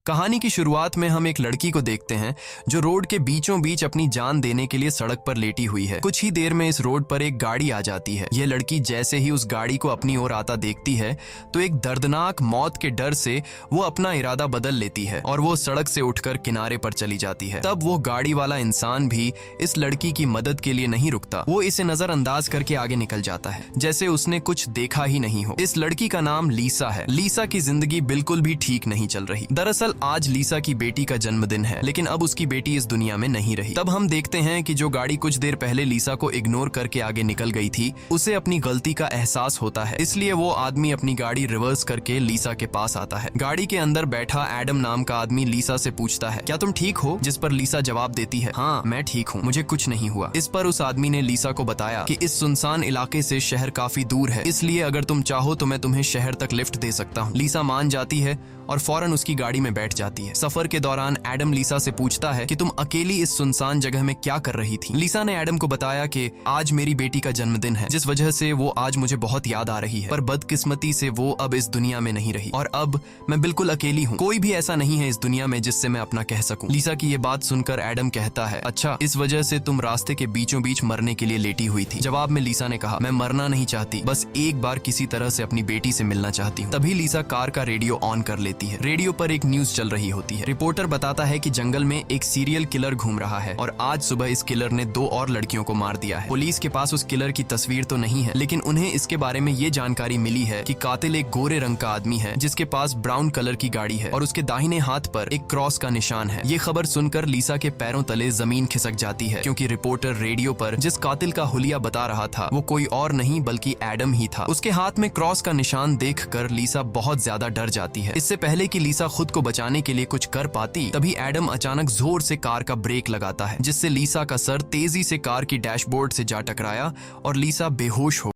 कहानी की शुरुआत में हम एक लड़की को देखते हैं जो रोड के बीचों बीच अपनी जान देने के लिए सड़क पर लेटी हुई है। कुछ ही देर में इस रोड पर एक गाड़ी आ जाती है। यह लड़की जैसे ही उस गाड़ी को अपनी ओर आता देखती है तो एक दर्दनाक मौत के डर से वो अपना इरादा बदल लेती है और वो सड़क से उठकर किनारे पर चली जाती है। तब वो गाड़ी वाला इंसान भी इस लड़की की मदद के लिए नहीं रुकता। वो इसे नजरअंदाज करके आगे निकल जाता है जैसे उसने कुछ देखा ही नहीं हो। इस लड़की का नाम लीसा है। लीसा की जिंदगी बिल्कुल भी ठीक नहीं चल रही। दरअसल आज लीसा की बेटी का जन्मदिन है, लेकिन अब उसकी बेटी इस दुनिया में नहीं रही। तब हम देखते हैं कि जो गाड़ी कुछ देर पहले लीसा को इग्नोर करके आगे निकल गई थी, उसे अपनी गलती का एहसास होता है। इसलिए वो आदमी अपनी गाड़ी रिवर्स करके लीसा के पास आता है। गाड़ी के अंदर बैठा एडम नाम का आदमी लीसा से पूछता है, क्या तुम ठीक हो? जिस पर लीसा जवाब देती है, हाँ मैं ठीक हूँ, मुझे कुछ नहीं हुआ। इस पर उस आदमी ने लीसा को बताया कि इस सुनसान इलाके से शहर काफी दूर है, इसलिए अगर तुम चाहो तो मैं तुम्हें शहर तक लिफ्ट दे सकता हूँ। लीसा मान जाती है और फौरन उसकी गाड़ी में बैठ जाती है। सफर के दौरान एडम लीसा से पूछता है कि तुम अकेली इस सुनसान जगह में क्या कर रही थी? लीसा ने एडम को बताया कि आज मेरी बेटी का जन्मदिन है, जिस वजह से वो आज मुझे बहुत याद आ रही है, पर बदकिस्मती से वो अब इस दुनिया में नहीं रही और अब मैं बिल्कुल अकेली हूँ। कोई भी ऐसा नहीं है इस दुनिया में जिससे मैं अपना कह सकूं। लीसा की ये बात सुनकर एडम कहता है, अच्छा इस वजह से तुम रास्ते के बीचों बीच मरने के लिए लेटी हुई थी? जवाब में लीसा ने कहा, मैं मरना नहीं चाहती, बस एक बार किसी तरह से अपनी बेटी से मिलना चाहती हूँ। तभी लीसा कार का रेडियो ऑन कर लेती है। रेडियो पर एक न्यूज चल रही होती है। रिपोर्टर बताता है कि जंगल में एक सीरियल किलर घूम रहा है और आज सुबह इस किलर ने 2 और लड़कियों को मार दिया है। पुलिस के पास उस किलर की तस्वीर तो नहीं है, लेकिन उन्हें इसके बारे में ये जानकारी मिली है कि कातिल एक गोरे रंग का आदमी है जिसके पास ब्राउन कलर की गाड़ी है और उसके दाहिने हाथ पर एक क्रॉस का निशान है। ये खबर सुनकर लीसा के पैरों तले जमीन खिसक जाती है, क्योंकि रिपोर्टर रेडियो पर जिस कातिल का हुलिया बता रहा था वो कोई और नहीं बल्कि एडम ही था। उसके हाथ में क्रॉस का निशान देखकर लीसा बहुत ज्यादा डर जाती है। इससे पहले कि लीसा खुद को बचाने के लिए कुछ कर पाती, तभी एडम अचानक जोर से कार का ब्रेक लगाता है, जिससे लीसा का सर तेजी से कार की डैशबोर्ड से जा टकराया और लीसा बेहोश हो